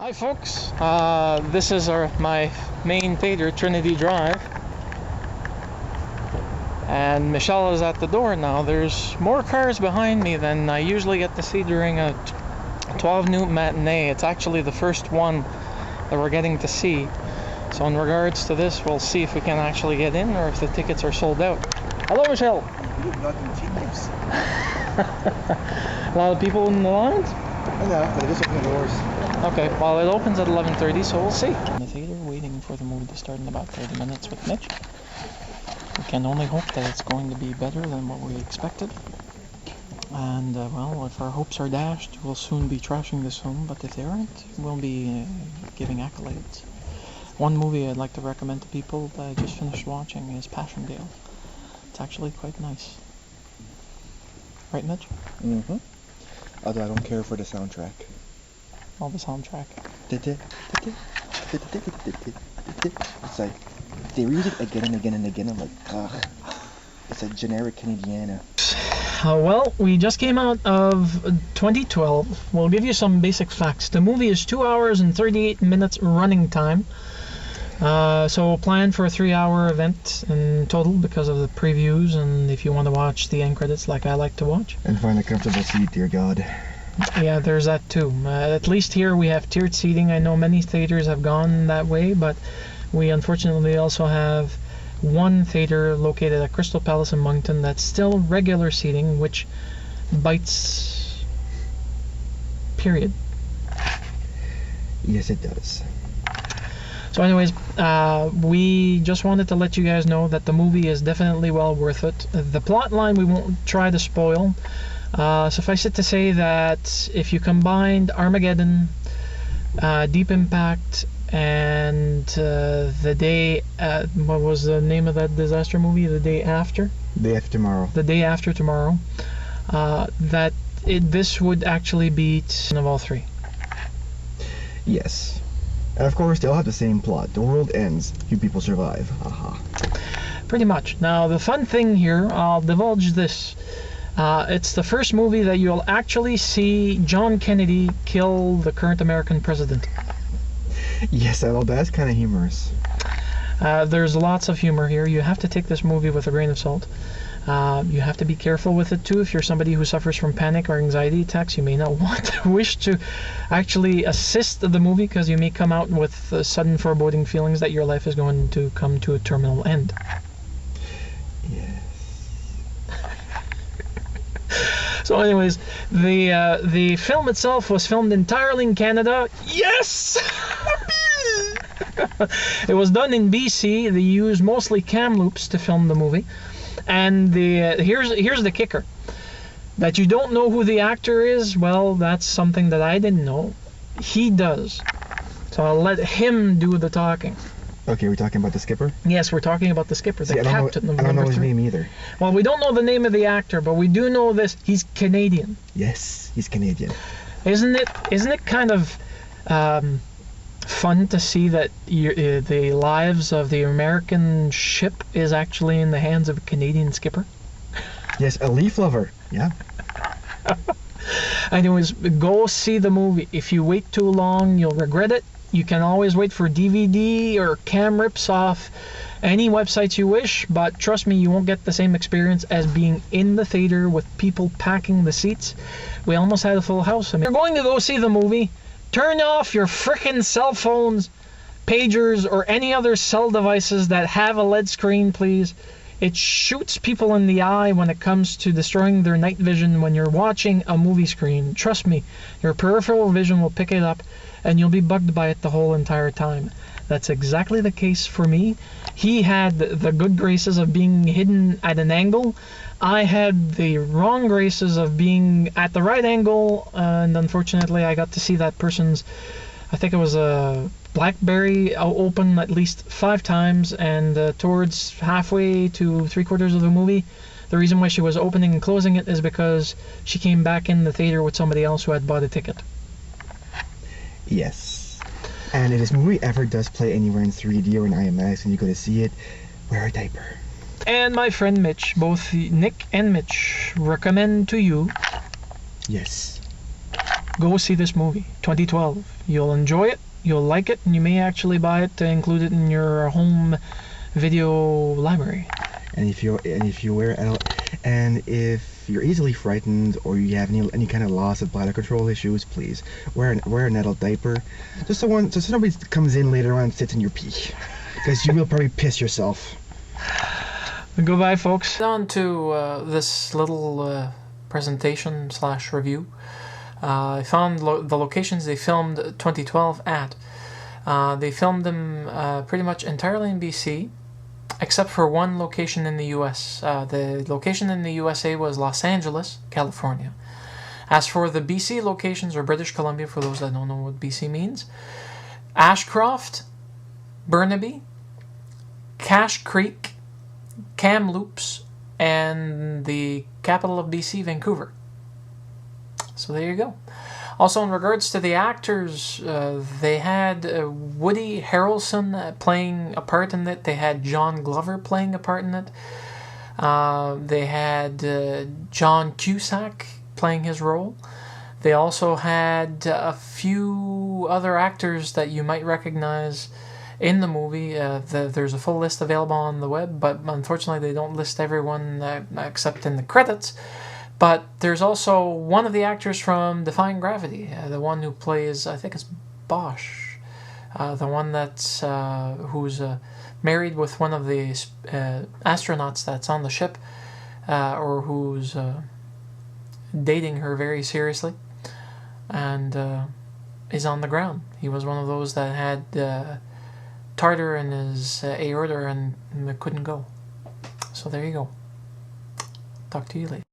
Hi folks, this is my main theater, Trinity Drive, and Michelle is at the door now. There's more cars behind me than I usually get to see during a 12 noon matinee. It's actually the first one that we're getting to see, so in regards to this, we'll see if we can actually get in or if the tickets are sold out. Hello Michelle! A lot of people in the lines? Yeah, but it is opening doors. Okay, well it opens at 11:30, so we'll see. In the theater, waiting for the movie to start in about 30 minutes with Mitch. We can only hope that it's going to be better than what we expected. And, well, if our hopes are dashed, we'll soon be trashing this film, but if they aren't, we'll be giving accolades. One movie I'd like to recommend to people that I just finished watching is Passchendaele. It's actually quite nice. Right, Mitch? Mm-hmm. Although I don't care for the soundtrack. Well, the soundtrack. It's like, they read it again and again and again. I'm like, ugh. It's like generic Canadiana. Well, we just came out of 2012. We'll give you some basic facts. The movie is 2 hours and 38 minutes running time. So plan for a 3-hour event in total because of the previews and if you want to watch the end credits like I like to watch. And find a comfortable seat, dear God. Yeah, there's that too. At least here we have tiered seating. I know many theaters have gone that way, but we unfortunately also have one theater located at Crystal Palace in Moncton that's still regular seating, which bites. Period. Yes, it does. So anyways, we just wanted to let you guys know that the movie is definitely well worth it. The plot line we won't try to spoil. Suffice it to say that if you combined Armageddon, Deep Impact, and the day, what was the name of that disaster movie? The Day After? Day After Tomorrow. The Day After Tomorrow. This would actually beat one of all three. Yes. And of course, they all have the same plot. The world ends, you people survive. Aha. Pretty much. Now, the fun thing here, I'll divulge this. It's the first movie that you'll actually see John Kennedy kill the current American president. Yes, I know, that's kind of humorous. There's lots of humor here. You have to take this movie with a grain of salt. You have to be careful with it too. If you're somebody who suffers from panic or anxiety attacks, you may not wish to actually assist the movie because you may come out with sudden foreboding feelings that your life is going to come to a terminal end. Yes. So anyways, the film itself was filmed entirely in Canada. Yes! It was done in BC. They used mostly cam loops to film the movie. And here's the kicker. That you don't know who the actor is, well, that's something that I didn't know. He does. So I'll let him do the talking. Okay, we're talking about the skipper? Yes, we're talking about the skipper, the captain of I don't know number his 3. name either. Well, we don't know the name of the actor, but we do know this. He's Canadian. Yes, he's Canadian. Isn't it kind of fun to see that the lives of the American ship is actually in the hands of a Canadian skipper? Yes, a leaf lover. Yeah. Anyways, go see the movie. If you wait too long, you'll regret it. You can always wait for DVD or cam rips off any websites you wish, but trust me, you won't get the same experience as being in the theater with people packing the seats. We almost had a full house. If you're going to go see the movie, turn off your frickin' cell phones, pagers, or any other cell devices that have a LED screen, please. It shoots people in the eye when it comes to destroying their night vision when you're watching a movie screen. Trust me, your peripheral vision will pick it up and you'll be bugged by it the whole entire time. That's exactly the case for me. He had the good graces of being hidden at an angle. I had the wrong graces of being at the right angle, and unfortunately I got to see that person's, I think it was a BlackBerry, open at least 5 times, and towards halfway to 3/4 of the movie, the reason why she was opening and closing it is because she came back in the theater with somebody else who had bought a ticket. Yes. And if this movie ever does play anywhere in 3D or in IMAX and you go to see it, wear a diaper. And my friend Mitch, both Nick and Mitch, recommend to you. Yes. go see this movie, 2012. You'll enjoy it, you'll like it, and you may actually buy it to include it in your home video library. And if you're and if you're easily frightened or you have any kind of loss of bladder control issues, please wear an adult diaper. Just so somebody comes in later on and sits in your pee, because you will probably piss yourself. Goodbye, folks. On to this little presentation / review. I found the locations they filmed 2012 at. They filmed them pretty much entirely in BC, except for one location in the US. The location in the USA was Los Angeles, California. As for the BC locations, or British Columbia for those that don't know what BC means, Ashcroft, Burnaby, Cache Creek, Kamloops, and the capital of BC, Vancouver. So there you go. Also, in regards to the actors, they had Woody Harrelson playing a part in it. They had John Glover playing a part in it. They had John Cusack playing his role. They also had a few other actors that you might recognize in the movie. There's a full list available on the web, but unfortunately they don't list everyone except in the credits. But there's also one of the actors from Defying Gravity, the one who plays, I think it's Bosch, the one that's who's married with one of the astronauts that's on the ship, or who's dating her very seriously, and is on the ground. He was one of those that had tartar in his aorta and couldn't go. So there you go. Talk to you later.